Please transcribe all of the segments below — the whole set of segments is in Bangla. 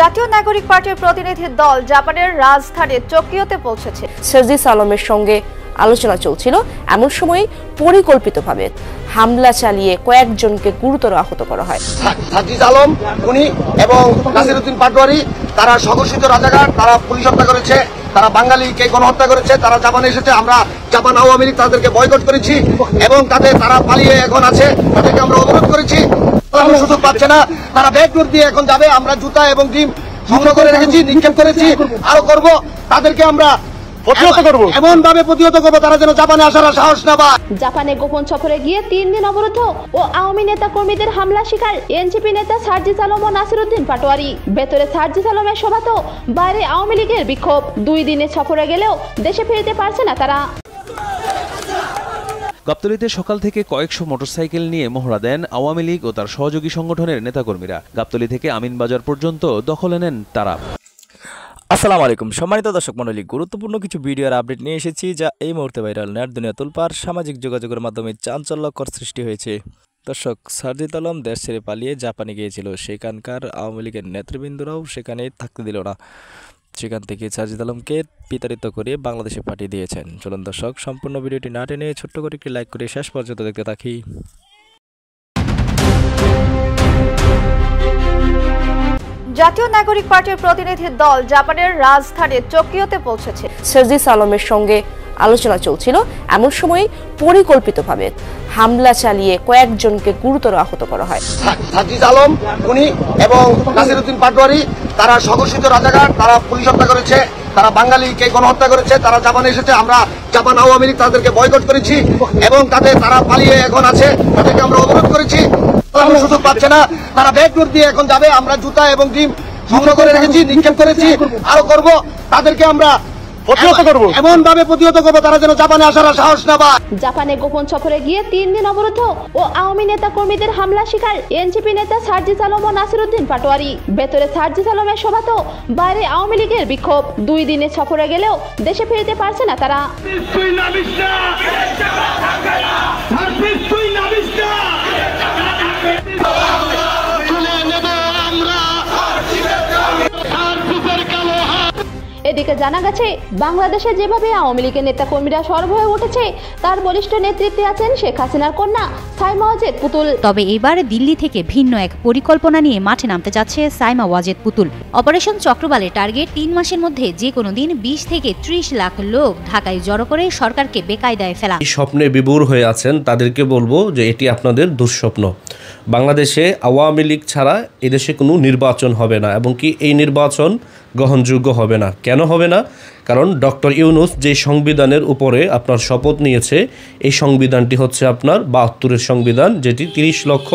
জাতীয় নাগরিক পার্টির প্রতিনিধি দল জাপানের রাজধানী টোকিওতে পৌঁছেছে। সার্জিস আলমের সঙ্গে আলোচনা চলছিল, এমন সময় পরিকল্পিতভাবে হামলা চালিয়ে কয়েকজনকে গুরুতর আহত করা হয়। সার্জিস আলম উনি এবং নাসিরউদ্দিন পাটোয়ারি তারা স্বঘোষিত রাজাকার, তারা পুলিশ হত্যা করেছে, তারা বাঙালিকে গণহত্যা করেছে, তারা জাপানে এসেছে। আমরা জাপান আওয়ামী লীগ তাদেরকে বয়কট করেছি এবং তারা পালিয়ে এখন আছে, তাদেরকে আমরা অবরোধ করেছি। সুযোগ পাচ্ছে না, তারা ব্যাকডোর দিয়ে এখন যাবে। আমরা জুতা এবং ডিম সংগ্রহ করে রেখেছি, নিক্ষেপ করেছি, আরো করব। তাদেরকে আমরা এমন ভাবে প্রতিহত করবো তারা যেন জাপানে আসার সাহস না পায়। জাপানে গোপন সফরে গিয়ে 3 দিন অবরুদ্ধ ও আওয়ামী নেতা কর্মীদের হামলা শিকার এনসিপি নেতা সার্জিস আলম ও নাসিরউদ্দিন পাটোয়ারি। ভেতরে সার্জিস আলমের সভা তো বাইরে আওয়ামী লীগের বিক্ষোভ। 2 দিনের সফরে গেলেও দেশে ফিরতে পারছে না তারা। গাবতলীতে সকাল থেকে কয়েকশো মোটরসাইকেল নিয়ে মহড়া দেন আওয়ামী লীগ ও তার সহযোগী সংগঠনের নেতাকর্মীরা। গাবতলী থেকে আমিনবাজার পর্যন্ত দখলে নেন তারা। আসসালামু আলাইকুম সম্মানিত দর্শক মণ্ডলী, গুরুত্বপূর্ণ কিছু ভিডিওর আপডেট নিয়ে এসেছি যা এই মুহূর্তে ভাইরাল। নেট দুনিয়া তোলপাড়, সামাজিক যোগাযোগের মাধ্যমে চাঞ্চল্যকর সৃষ্টি হয়েছে। দর্শক, সার্জিস আলম দেশ ছেড়ে পালিয়ে জাপানে গিয়েছিল। সেখানকার আওয়ামী লীগের নেতৃবৃন্দরাও সেখানে থাকতে দিল না। সেখান থেকে সার্জিস আলমকে বিতাড়িত করে বাংলাদেশে পাঠিয়ে দিয়েছেন। চলুন দর্শক, সম্পূর্ণ ভিডিওটি না টেনে ছোট্ট করে একটি লাইক করে শেষ পর্যন্ত দেখতে থাকি। জাতীয় নাগরিক পার্টির প্রতিনিধি দল জাপানের রাজধানী টোকিওতে পৌঁছেছে। সার্জিস আলমের সঙ্গে আলোচনা চলছিল, এমন সময় পরিকল্পিতভাবে হামলা চালিয়ে কয়েকজনকে গুরুতর আহত করা হয়। সার্জিস আলম উনি এবং নাসিরউদ্দিন পাটোয়ারি তারা স্বঘোষিত রাজাকার, তারা পুলিশ হত্যা করেছে, তারা বাঙালিকে গণহত্যা করেছে, তারা জাপানে এসেছে। আমরা জাপান আওয়ামী লীগ তাদেরকে বয়কট করেছি এবং তারা পালিয়ে এখন আছে, তাদেরকে আমরা অবরোধ করেছি। সুযোগ পাচ্ছে না, তারা ব্যাকডোর দিয়ে এখন যাবে। আমরা জুতা এবং ডিম সংগ্রহ করে রেখেছি, নিক্ষেপ করেছি, আরো করব। তাদেরকে আমরা এমন ভাবে প্রতিহত করবো তারা যেন জাপানে আসার সাহস না পায়। জাপানে গোপন সফরে গিয়ে 3 দিন অবরুদ্ধ ও আওয়ামী নেতা কর্মীদের হামলা শিকার এনসিপি নেতা সার্জিস আলম ও নাসিরউদ্দিন পাটোয়ারি। ভেতরে সার্জিস আলমের সভা তো বাইরে আওয়ামী লীগের বিক্ষোভ। 2 দিনের সফরে গেলেও দেশে ফিরতে পারছে না তারা। এদিকে জানা গেছে, বাংলাদেশে যেভাবে আওয়ামী লীগের নেতা কর্মীরা সরব হয়ে উঠেছে, তার বলিষ্ঠ নেতৃত্বে আছেন শেখ হাসিনার কন্যা সাইমা ওয়াজেদ পুতুল। তবে এবার দিল্লি থেকে ভিন্ন এক পরিকল্পনা নিয়ে মাঠে নামতে যাচ্ছে সাইমা ওয়াজেদ পুতুল। অপারেশন চক্রবালের টার্গেট 3 মাসের মধ্যে যে কোনো দিন 20 থেকে 30 লাখ লোক ঢাকায় জড়ো করে সরকারকে বেকায়দায় ফেলা। এই স্বপ্নে বিভোর হয়ে আছেন তাদেরকে বলবো যে এটি আপনাদের দুঃস্বপ্ন। বাংলাদেশে আওয়ামী লীগ ছাড়া এদেশে কোনো নির্বাচন হবে না এবং কি এই নির্বাচন গ্রহণযোগ্য হবে না। কেন হবে না? কারণ ডক্টর ইউনূস যে সংবিধানের উপরে আপনার শপথ নিয়েছে, এই সংবিধানটি হচ্ছে আপনার 72-এর সংবিধান, যেটি 30 লক্ষ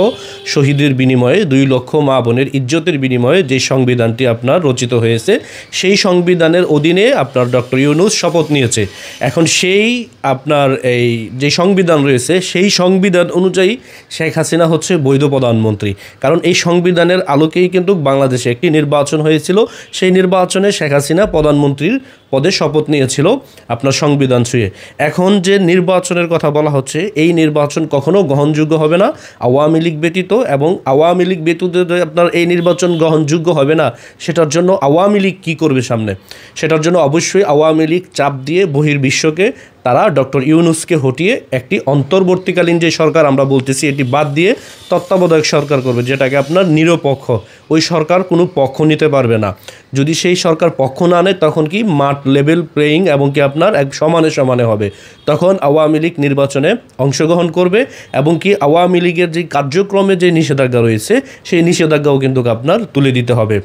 শহীদের বিনিময়ে 2 লক্ষ মা বোনের ইজ্জতের বিনিময়ে যে সংবিধানটি আপনার রচিত হয়েছে, সেই সংবিধানের অধীনে আপনার ডক্টর ইউনূস শপথ নিয়েছে। এখন সেই আপনার এই যে সংবিধান রয়েছে, সেই সংবিধান অনুযায়ী শেখ হাসিনা হচ্ছে বৈধ প্রধানমন্ত্রী। কারণ এই সংবিধানের আলোকেই কিন্তু বাংলাদেশে একটি নির্বাচন হয়েছিল। সেই নির্বাচনে শেখ হাসিনা প্রধানমন্ত্রীর পদে শপথ নিয়েছিল আপনার সংবিধান ছুঁয়ে। এখন যে নির্বাচনের কথা বলা হচ্ছে, এই নির্বাচন কখনো গ্রহণযোগ্য হবে না আওয়ামী লীগ ব্যতীত। এবং আওয়ামী লীগ ব্যতীত আপনার এই নির্বাচন গ্রহণযোগ্য হবে না, সেটার জন্য আওয়ামী লীগ কী করবে সামনে? সেটার জন্য অবশ্যই আওয়ামী লীগ চাপ দিয়ে বহির্বিশ্বকে তারা ডক্টর ইউনূসকে হটিয়ে একটি অন্তর্বর্তীকালীন যে সরকার আমরা বলতেছি, এটি বাদ দিয়ে তত্ত্বাবধায়ক সরকার করবে, যেটাকে আপনার নিরপেক্ষ। ওই সরকার কোনো পক্ষ নিতে পারবে না। যদি সেই সরকার পক্ষ না নেয়, তখন কি মাঠ লেভেল প্লেয়িং এবং কি আপনার এক সমানে সমানে হবে। তখন আওয়ামী লীগ নির্বাচনে অংশগ্রহণ করবে এবং কি আওয়ামী লীগের যে কার্যক্রমে যে নিষেধাজ্ঞা রয়েছে, সেই নিষেধাজ্ঞাও কিন্তু আপনার তুলে দিতে হবে।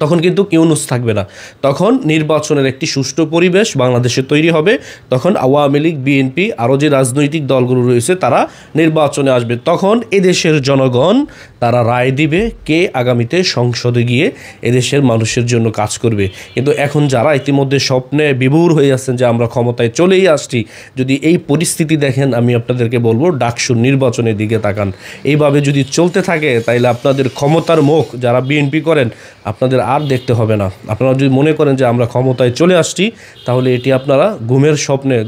তখন কিন্তু ইউনূস থাকবে না। তখন নির্বাচনের একটি সুষ্ঠু পরিবেশ বাংলাদেশে তৈরি হবে। তখন আওয়ামী লীগ, বিএনপি, আরও যে রাজনৈতিক দলগুলো রয়েছে তারা নির্বাচনে আসবে। তখন এদেশের জনগণ তারা রায় দিবে কে আগামীতে সংসদে গিয়ে এদেশের মানুষের জন্য কাজ করবে। কিন্তু এখন যারা ইতিমধ্যে স্বপ্নে বিভোর হয়ে আছেন যে আমরা ক্ষমতায় চলেই আসছি, যদি এই পরিস্থিতি দেখেন, আমি আপনাদেরকে বলবো ডাকসুর নির্বাচনের দিকে তাকান। এইভাবে যদি চলতে থাকে তাইলে আপনাদের ক্ষমতার মুখ যারা বিএনপি করেন, আপনাদের আর দেখতে হবে না। আপনারা যদি মনে করেন যে আমরা ক্ষমতায় চলে আসছি, তাহলে এটি আপনারা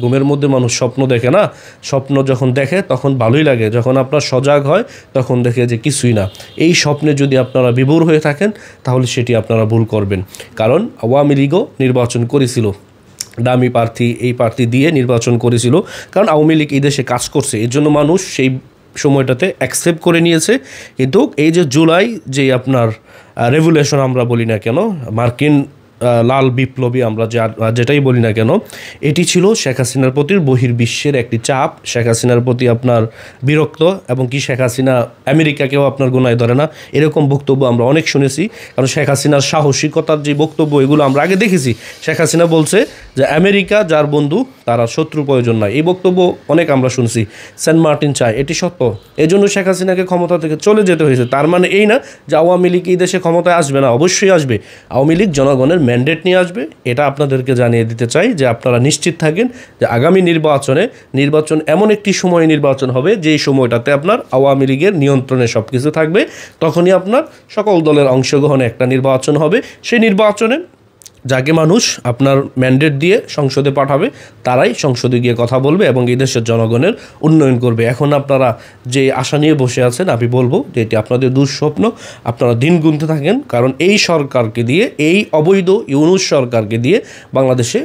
ঘুমের মধ্যে মানুষ স্বপ্ন দেখে না, স্বপ্ন যখন দেখে তখন ভালোই লাগে, যখন আপনার সজাগ হয় তখন দেখে যে কিছুই না। এই স্বপ্নে যদি আপনারা বিভোর হয়ে থাকেন তাহলে সেটি আপনারা ভুল করবেন। কারণ আওয়ামী লীগও নির্বাচন করেছিল, দামি প্রার্থী এই প্রার্থী দিয়ে নির্বাচন করেছিল, কারণ আওয়ামী লীগ এই দেশে কাজ করছে, এর জন্য মানুষ সেই সময়টাতে অ্যাকসেপ্ট করে নিয়েছে। কিন্তু এই যে জুলাই যে আপনার রেভলিউশন আমরা বলি না কেন, মার্কিন লাল বিপ্লবী আমরা যেটাই বলি না কেন, এটি ছিল শেখ হাসিনার প্রতি বহির্বিশ্বের একটি চাপ, শেখ হাসিনার প্রতি আপনার বিরক্ত, এবং কি শেখ হাসিনা আমেরিকাকেও আপনার গোনায় ধরে না, এরকম বক্তব্য আমরা অনেক শুনেছি। কারণ শেখ হাসিনার সাহসিকতার যে বক্তব্য এগুলো আমরা আগে দেখেছি। শেখ হাসিনা বলছে যে আমেরিকা যার বন্ধু তারা শত্রু প্রয়োজন নয়, এই বক্তব্য অনেক আমরা শুনছি। সেন্ট মার্টিন চায়, এটি সত্য। এই জন্য শেখ হাসিনাকে ক্ষমতা থেকে চলে যেতে হয়েছে। তার মানে এই না যে আওয়ামী লীগ এই দেশে ক্ষমতায় আসবে না, অবশ্যই আসবে। আওয়ামী লীগ জনগণের ম্যান্ডেট নিয়ে আসবে, এটা আপনাদেরকে জানিয়ে দিতে চাই যে আপনারা নিশ্চিত থাকেন যে আগামী নির্বাচন এমন একটি সময়ে নির্বাচন হবে যেই সময়টাতে আপনার আওয়ামী লীগের নিয়ন্ত্রণে সব কিছু থাকবে। তখনই আপনার সকল দলের অংশগ্রহণে একটা নির্বাচন হবে। সেই নির্বাচনে যাকে মানুষ আপনার ম্যান্ডেট দিয়ে সংসদে পাঠাবে তারাই সংসদে গিয়ে কথা বলবে এবং এই দেশের জনগণের উন্নয়ন করবে। এখন আপনারা যে আশা নিয়ে বসে আছেন, আমি বলবো যে এটি আপনাদের দুঃস্বপ্ন। আপনারা দিন গুনতে থাকেন, কারণ এই সরকারকে দিয়ে, এই অবৈধ ইউনূস সরকারকে দিয়ে বাংলাদেশে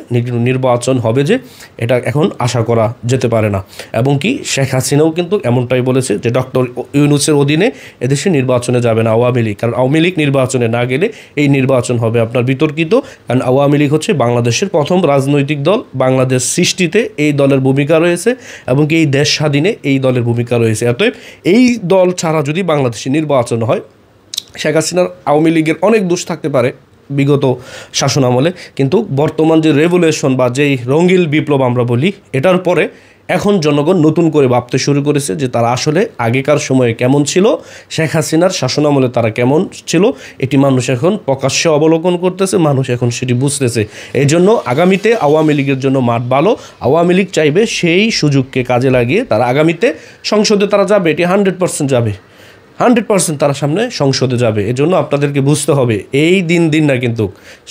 নির্বাচন হবে যে এটা এখন আশা করা যেতে পারে না। এবং কি শেখ হাসিনাও কিন্তু এমনটাই বলেছে যে ডক্টর ইউনূসের অধীনে এদেশে নির্বাচনে যাবে না আওয়ামী লীগ, কারণ আওয়ামী লীগ নির্বাচনে না গেলে এই নির্বাচন হবে আপনার বিতর্কিত। কারণ আওয়ামী লীগ হচ্ছে বাংলাদেশের প্রথম রাজনৈতিক দল, বাংলাদেশ সৃষ্টিতে এই দলের ভূমিকা রয়েছে এবং এই দেশ স্বাধীনে এই দলের ভূমিকা রয়েছে। অতএব এই দল ছাড়া যদি বাংলাদেশে নির্বাচন হয়, শেখ হাসিনার আওয়ামী লীগের অনেক দোষ থাকতে পারে বিগত শাসন আমলে, কিন্তু বর্তমান যে রেভলিউশন বা যেই রঙিন বিপ্লব আমরা বলি, এটার পরে এখন জনগণ নতুন করে ভাবতে শুরু করেছে যে তারা আসলে আগেকার সময়ে কেমন ছিল, শেখ হাসিনার শাসনামলে তারা কেমন ছিল, এটি মানুষ এখন প্রকাশ্যে অবলোকন করতেছে, মানুষ এখন সেটি বুঝতেছে। এই জন্য আগামীতে আওয়ামী লীগের জন্য মাঠ ভালো। আওয়ামী লীগ চাইবে সেই সুযোগকে কাজে লাগিয়ে তারা আগামীতে সংসদে তারা যাবে, এটি 100% যাবে, 100% তারা সামনে সংসদে যাবে। এজন্য আপনাদেরকে বুঝতে হবে এই দিন না, কিন্তু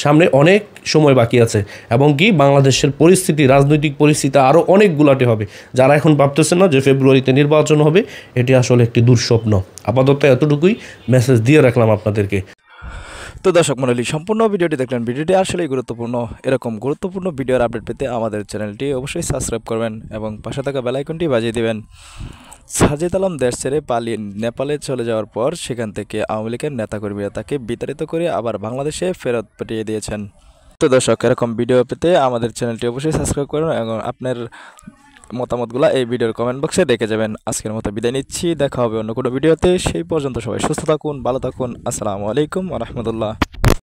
সামনে অনেক সময় বাকি আছে এবং কি বাংলাদেশের পরিস্থিতি, রাজনৈতিক পরিস্থিতি আরও অনেক গুলাটে হবে। যারা এখন ভাবতেছেন না যে ফেব্রুয়ারিতে নির্বাচন হবে, এটি আসলে একটি দুঃস্বপ্ন। আপাতত এতটুকুই মেসেজ দিয়ে রাখলাম আপনাদেরকে। তো দর্শক মণ্ডলী, সম্পূর্ণ ভিডিওটি দেখলেন। ভিডিওটি আসলেই গুরুত্বপূর্ণ। এরকম গুরুত্বপূর্ণ ভিডিওর আপডেট পেতে আমাদের চ্যানেলটি অবশ্যই সাবস্ক্রাইব করবেন এবং পাশে থাকা বেল আইকনটি বাজিয়ে দেবেন। সাজিদ আলম দেশ ছেড়ে পালিয়ে নেপালে চলে যাওয়ার পর সেখান থেকে আওয়ামী লীগের নেতাকর্মীরা তাকে বিতাড়িত করে আবার বাংলাদেশে ফেরত পাঠিয়ে দিয়েছেন। তো দর্শক, এরকম ভিডিও পেতে আমাদের চ্যানেলটি অবশ্যই সাবস্ক্রাইব করুন এবং আপনার মতামতগুলো এই ভিডিওর কমেন্ট বক্সে রেখে যাবেন। আজকের মতো বিদায় নিচ্ছি, দেখা হবে অন্য কোনো ভিডিওতে। সেই পর্যন্ত সবাই সুস্থ থাকুন, ভালো থাকুন। আসসালামু আলাইকুম ওয়া রাহমাতুল্লাহ।